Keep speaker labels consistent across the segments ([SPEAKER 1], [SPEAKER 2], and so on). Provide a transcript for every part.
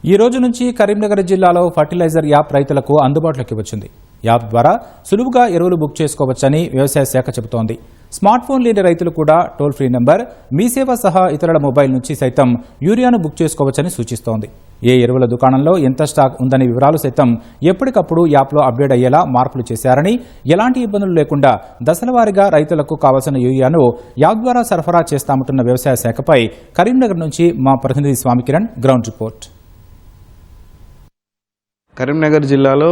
[SPEAKER 1] ఈ రోజు నుంచి కరీంనగర్ జిల్లాలో ఫర్టిలైజర్ యాప్ రైతులకు అందుబాటులోకి వచ్చింది. యాప్ ద్వారా సులువుగా ఎరువులు బుక్ చేసుకోవచ్చని వ్యవసాయ శాఖ చెబుతోంది. స్మార్ట్ ఫోన్ లేని రైతులు కూడా టోల్ ఫ్రీ నెంబర్ మీసేవ సహా ఇతరుల మొబైల్ నుంచి సైతం యూరియాను బుక్ చేసుకోవచ్చని సూచిస్తోంది. ఏ ఎరువుల దుకాణంలో ఎంత స్టాక్ ఉందనే వివరాలు సైతం ఎప్పటికప్పుడు యాప్లో అప్డేట్ అయ్యేలా మార్పులు చేశారని, ఎలాంటి ఇబ్బందులు లేకుండా దశలవారీగా రైతులకు కావాల్సిన యూరియాను యాప్ ద్వారా సరఫరా చేస్తామంటున్న వ్యవసాయ శాఖపై కరీంనగర్ నుంచి మా ప్రతినిధి స్వామి కిరణ్ గ్రౌండ్ రిపోర్ట్.
[SPEAKER 2] కరీంనగర్ జిల్లాలో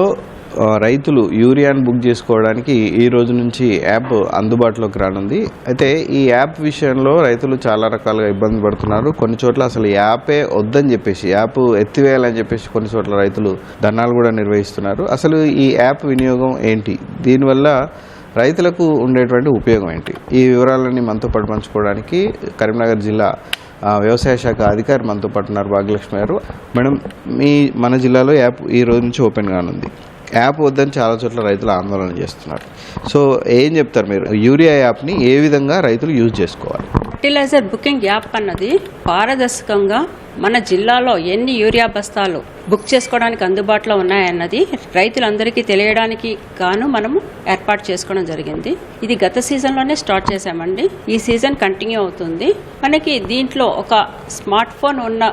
[SPEAKER 2] రైతులు యూరియాను బుక్ చేసుకోవడానికి ఈ రోజు నుంచి యాప్ అందుబాటులోకి రానుంది. అయితే ఈ యాప్ విషయంలో రైతులు చాలా రకాలుగా ఇబ్బంది పడుతున్నారు. కొన్ని చోట్ల అసలు యాపే వద్దని చెప్పేసి, యాప్ ఎత్తివేయాలని చెప్పేసి కొన్ని చోట్ల రైతులు ధర్నాలు కూడా నిర్వహిస్తున్నారు. అసలు ఈ యాప్ వినియోగం ఏంటి, దీనివల్ల రైతులకు ఉండేటువంటి ఉపయోగం ఏంటి, ఈ వివరాలన్నీ మనతో పాటు పంచుకోవడానికి కరీంనగర్ జిల్లా వ్యవసాయ శాఖ అధికారి మనతో పాటు ఉన్నారు, భాగ్యలక్ష్మి గారు. మేడం, మన జిల్లాలో యాప్ ఈ రోజు నుంచి ఓపెన్ కానుంది. యాప్ వద్దని చాలా చోట్ల రైతులు ఆందోళన చేస్తున్నారు. సో ఏం చెప్తారు మీరు, యూరియా యాప్ని ఏ విధంగా రైతులు యూజ్ చేసుకోవాలి?
[SPEAKER 3] ఫర్టిలైజర్ బుకింగ్ యాప్ అన్నది పారదర్శకంగా మన జిల్లాలో ఎన్ని యూరియా బస్తాలు బుక్ చేసుకోవడానికి అందుబాటులో ఉన్నాయన్నది రైతులందరికీ తెలియడానికి గాను మనము ఏర్పాటు చేసుకోవడం జరిగింది. ఇది గత సీజన్లోనే స్టార్ట్ చేశామండి. ఈ సీజన్ కంటిన్యూ అవుతుంది. మనకి దీంట్లో ఒక స్మార్ట్ ఫోన్ ఉన్న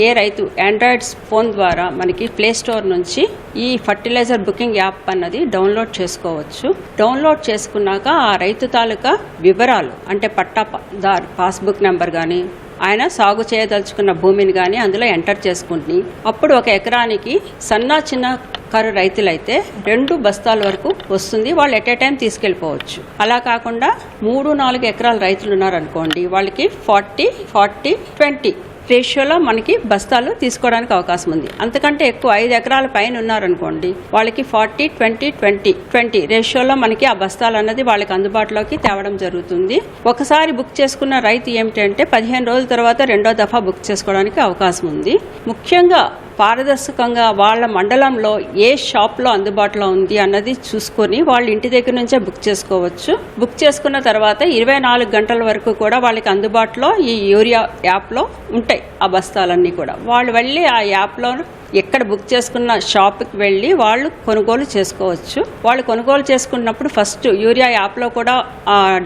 [SPEAKER 3] ఏ రైతు ఆండ్రాయిడ్ ఫోన్ ద్వారా మనకి ప్లే స్టోర్ నుంచి ఈ ఫర్టిలైజర్ బుకింగ్ యాప్ అన్నది డౌన్లోడ్ చేసుకోవచ్చు. డౌన్లోడ్ చేసుకున్నాక ఆ రైతు తాలూకా వివరాలు అంటే పట్టాదారు పాస్బుక్ నెంబర్ కానీ, ఆయన సాగు చేయదలుచుకున్న భూమిని కానీ అందులో ఎంటర్ చేసుకుంటుని అప్పుడు ఒక ఎకరానికి చిన్న కారు రైతులైతే 2 బస్తాల వరకు వస్తుంది. వాళ్ళు ఎట్ ఏ టైం తీసుకెళ్ళిపోవచ్చు. అలా కాకుండా 3-4 ఎకరాల రైతులు ఉన్నారనుకోండి, వాళ్ళకి 40-40-20 రేషియోలో మనకి బస్తాలు తీసుకోవడానికి అవకాశం ఉంది. అంతకంటే ఎక్కువ 5 ఎకరాల పైన ఉన్నారనుకోండి, వాళ్ళకి 40-20-20 రేషియోలో మనకి ఆ బస్తాలు అన్నది వాళ్ళకి అందుబాటులోకి తేవడం జరుగుతుంది. ఒకసారి బుక్ చేసుకున్న రైతు ఏమిటంటే 15 రోజుల తర్వాత రెండో దఫా బుక్ చేసుకోవడానికి అవకాశం ఉంది. ముఖ్యంగా పారదర్శకంగా వాళ్ళ మండలంలో ఏ షాప్లో అందుబాటులో ఉంది అన్నది చూసుకొని వాళ్ళ ఇంటి దగ్గర నుంచే బుక్ చేసుకోవచ్చు. బుక్ చేసుకున్న తర్వాత 24 గంటల వరకు కూడా వాళ్ళకి అందుబాటులో ఈ యూరియా యాప్లో ఉంటాయి ఆ బస్తాలన్నీ కూడా. వాళ్ళు వెళ్ళి ఆ యాప్లో ఎక్కడ బుక్ చేసుకున్న షాప్కి వెళ్ళి వాళ్ళు కొనుగోలు చేసుకోవచ్చు. వాళ్ళు కొనుగోలు చేసుకున్నప్పుడు ఫస్ట్ యూరియా యాప్లో కూడా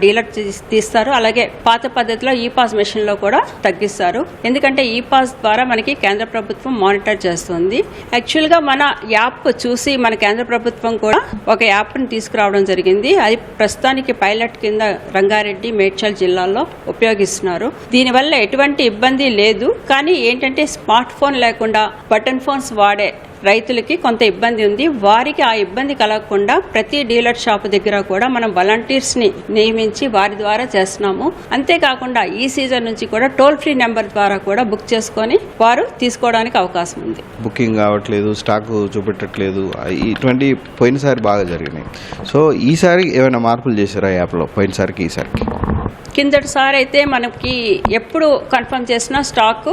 [SPEAKER 3] డీలర్ తీస్తారు. అలాగే పాత పద్ధతిలో ఈ పాస్ మెషిన్లో కూడా తగ్గిస్తారు. ఎందుకంటే ఈ పాస్ ద్వారా మనకి కేంద్ర ప్రభుత్వం మానిటర్ చేస్తుంది. యాక్చువల్గా మన యాప్ చూసి మన కేంద్ర ప్రభుత్వం కూడా ఒక యాప్ని తీసుకురావడం జరిగింది. అది ప్రస్తుతానికి పైలట్ కింద రంగారెడ్డి, మేడ్చల్ జిల్లాల్లో ఉపయోగిస్తున్నారు. దీనివల్ల ఎటువంటి ఇబ్బంది లేదు. కానీ ఏంటంటే స్మార్ట్ ఫోన్ లేకుండా బటన్ ఫోన్స్ వాడే రైతులకి కొంత ఇబ్బంది ఉంది. వారికి ఆ ఇబ్బంది కలగకుండా ప్రతి డీలర్ షాప్ దగ్గర కూడా మనం వాలంటీర్స్ ని నియమించి వారి ద్వారా చేస్తున్నాము. అంతేకాకుండా ఈ సీజన్ నుంచి కూడా టోల్ ఫ్రీ నెంబర్ ద్వారా కూడా బుక్ చేసుకొని వారు తీసుకోవడానికి అవకాశం ఉంది.
[SPEAKER 2] బుకింగ్ కావట్లేదు, స్టాక్ చూపెట్టట్లేదు, ఇటువంటి పోయినసారి బాగా జరిగినాయి. సో ఈసారి ఏమైనా మార్పులు చేశారా యాప్లో పోయినసారికి ఈసారికి?
[SPEAKER 3] కిందటిసారి అయితే మనకి ఎప్పుడు కన్ఫర్మ్ చేసినా స్టాక్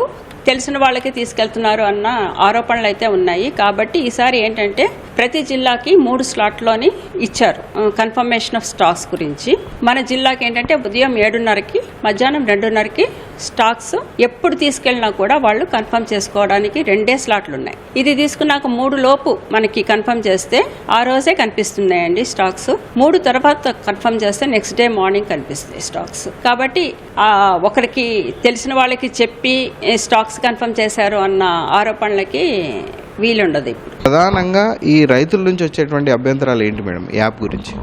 [SPEAKER 3] తెలిసిన వాళ్ళకి తీసుకెళ్తున్నారు అన్న ఆరోపణలు అయితే ఉన్నాయి. కాబట్టి ఈసారి ఏంటంటే ప్రతి జిల్లాకి 3 స్లాట్లోని ఇచ్చారు కన్ఫర్మేషన్ ఆఫ్ స్టాక్స్ గురించి. మన జిల్లాకి ఏంటంటే ఉదయం 7:30కి, మధ్యాహ్నం 2:30కి స్టాక్స్ ఎప్పుడు తీసుకెళ్ళినా కూడా వాళ్ళు కన్ఫర్మ్ చేసుకోవడానికి 2 స్లాట్లు ఉన్నాయి. ఇది తీసుకున్నాక 3 లోపు మనకి కన్ఫర్మ్ చేస్తే ఆ రోజే కనిపిస్తున్నాయండి స్టాక్స్. 3 తర్వాత కన్ఫర్మ్ చేస్తే నెక్స్ట్ డే మార్నింగ్ కనిపిస్తాయి స్టాక్స్. కాబట్టి ఒకరికి తెలిసిన వాళ్ళకి చెప్పి స్టాక్స్ కన్ఫర్మ్ చేశారు అన్న ఆరోపణలకి వీలుండదు. ఇప్పుడు
[SPEAKER 2] ప్రధానంగా ఈ రైతుల నుంచి వచ్చేటువంటి అభ్యంతరాలు ఏంటి మేడం యాప్ గురించి?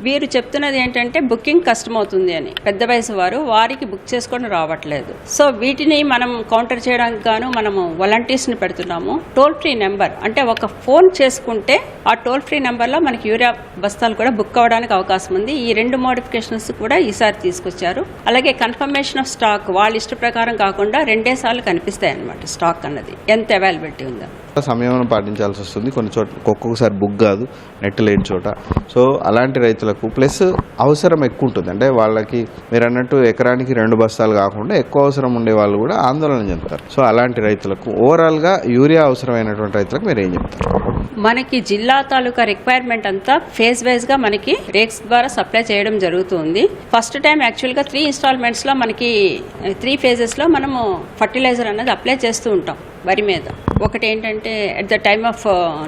[SPEAKER 3] వీరు చెప్తున్నది ఏంటంటే బుకింగ్ కష్టమవుతుంది అని. పెద్ద వయసు వారికి బుక్ చేసుకొని రావట్లేదు. సో వీటిని మనం కౌంటర్ చేయడానికి గాను మనము వాలంటీర్స్ని పెడుతున్నాము. టోల్ ఫ్రీ నెంబర్ అంటే ఒక ఫోన్ చేసుకుంటే ఆ టోల్ ఫ్రీ నెంబర్లో మనకి యూరియా బస్తాలు కూడా బుక్ అవ్వడానికి అవకాశం ఉంది. ఈ 2 మోడిఫికేషన్స్ కూడా ఈసారి తీసుకొచ్చారు. అలాగే కన్ఫర్మేషన్ ఆఫ్ స్టాక్ వాళ్ళ ఇష్ట ప్రకారం కాకుండా 2 సార్లు కనిపిస్తాయి అన్నమాట స్టాక్ అన్నది ఎంత అవైలబిలిటీ ఉందో.
[SPEAKER 2] సమయం పాటించాల్సి వస్తుంది వస్తుంది, కొన్ని చోట్ల ఒక్కొక్కసారి బుక్ కాదు, నెట్ లేని చోట. సో అలాంటి రైతులకు ప్లస్ అవసరం ఎక్కువ ఉంటుంది. అంటే వాళ్ళకి మీరు అన్నట్టు ఎకరానికి 2 బస్తాలు కాకుండా ఎక్కువ అవసరం ఉండే వాళ్ళు కూడా ఆందోళన చెందుతారు. సో అలాంటి రైతులకు ఓవరాల్గా యూరియా అవసరమైనటువంటి రైతులకు మీరు ఏం చెప్తారు?
[SPEAKER 3] మనకి జిల్లా తాలూకా రిక్వైర్మెంట్ అంతా ఫేజ్ వైజ్ గా మనకి రేక్స్ ద్వారా సప్లై చేయడం జరుగుతుంది. ఫస్ట్ టైం యాక్చువల్ గా 3 ఇన్స్టాల్మెంట్స్ లో మనకి 3 ఫేజెస్ లో మనము ఫర్టిలైజర్ అనేది అప్లై చేస్తూ ఉంటాం వరి మీద. ఒకటి ఏంటంటే at the time of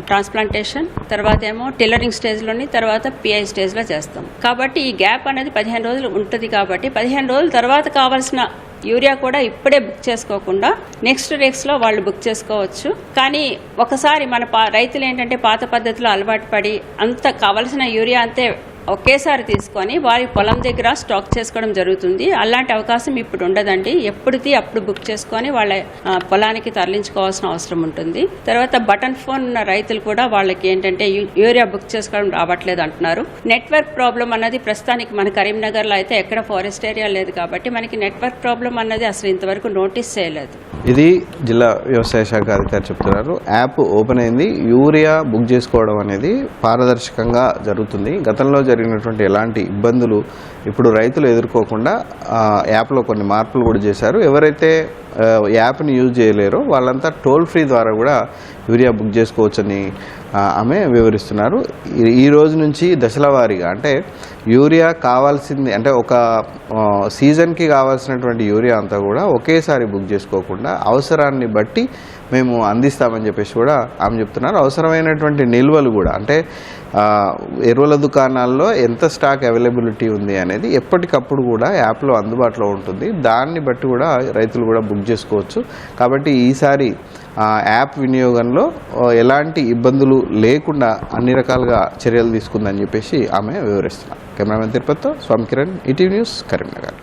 [SPEAKER 3] transplantation, తర్వాత ఏమో టిల్లరింగ్ స్టేజ్లోని, తర్వాత పిఐ స్టేజ్లో చేస్తాం. కాబట్టి ఈ గ్యాప్ అనేది 15 రోజులు ఉంటుంది. కాబట్టి 15 రోజుల తర్వాత కావాల్సిన యూరియా కూడా ఇప్పుడే బుక్ చేసుకోకుండా నెక్స్ట్ రేక్స్లో వాళ్ళు బుక్ చేసుకోవచ్చు. కానీ ఒకసారి మన రైతులు ఏంటంటే పాత పద్ధతిలో అలవాటు పడి అంత కావలసిన యూరియా అంతే ఒకేసారి తీసుకొని వారి పొలం దగ్గర స్టాక్ చేసుకోవడం జరుగుతుంది. అలాంటి అవకాశం ఇప్పుడు ఉండదండి. ఎప్పుడుది అప్పుడు బుక్ చేసుకొని వాళ్ళ పొలానికి తరలించుకోవాల్సిన అవసరం ఉంటుంది. తర్వాత బటన్ ఫోన్ ఉన్న రైతులు కూడా వాళ్ళకి ఏంటంటే యూరియా బుక్ చేసుకోవడం రావట్లేదు అంటున్నారు. నెట్వర్క్ ప్రాబ్లం అన్నది ప్రస్తుతానికి మన కరీంనగర్లో అయితే ఎక్కడ ఫారెస్ట్ ఏరియా లేదు కాబట్టి మనకి నెట్వర్క్ ప్రాబ్లం అన్నది అసలు ఇంతవరకు నోటీస్ చేయలేదు.
[SPEAKER 2] ఇది జిల్లా వ్యవసాయ శాఖ అధికారి చెప్తున్నారు. యాప్ ఓపెన్ అయింది, యూరియా బుక్ చేసుకోవడం అనేది పారదర్శకంగా జరుగుతుంది. గతంలో జరిగినటువంటి ఎలాంటి ఇబ్బందులు ఇప్పుడు రైతులు ఎదుర్కోకుండా యాప్లో కొన్ని మార్పులు కూడా చేశారు. ఎవరైతే యాప్ని యూజ్ చేయలేరో వాళ్ళంతా టోల్ ఫ్రీ ద్వారా కూడా యూరియా బుక్ చేసుకోవచ్చని ఆమె వివరిస్తున్నారు. ఈ రోజు నుంచి దశల వారీగా అంటే యూరియా కావాల్సింది అంటే ఒక సీజన్కి కావాల్సినటువంటి యూరియా అంతా కూడా ఒకేసారి బుక్ చేసుకోకుండా అవసరాన్ని బట్టి మేము అందిస్తామని చెప్పేసి కూడా ఆమె చెప్తున్నారు. అవసరమైనటువంటి నిల్వలు కూడా అంటే ఎరువుల దుకాణాల్లో ఎంత స్టాక్ అవైలబిలిటీ ఉంది అనేది ఎప్పటికప్పుడు కూడా యాప్లో అందుబాటులో ఉంటుంది. దాన్ని బట్టి కూడా రైతులు కూడా బుక్ చేసుకోవచ్చు. కాబట్టి ఈసారి యాప్ వినియోగంలో ఎలాంటి ఇబ్బందులు లేకుండా అన్ని రకాలుగా చర్యలు తీసుకుందని చెప్పేసి ఆమె వివరిస్తున్నారు. కెమెరామెన్ తిరుపతితో స్వామి కిరణ్, ఈటీవీ న్యూస్, కరీంనగర్.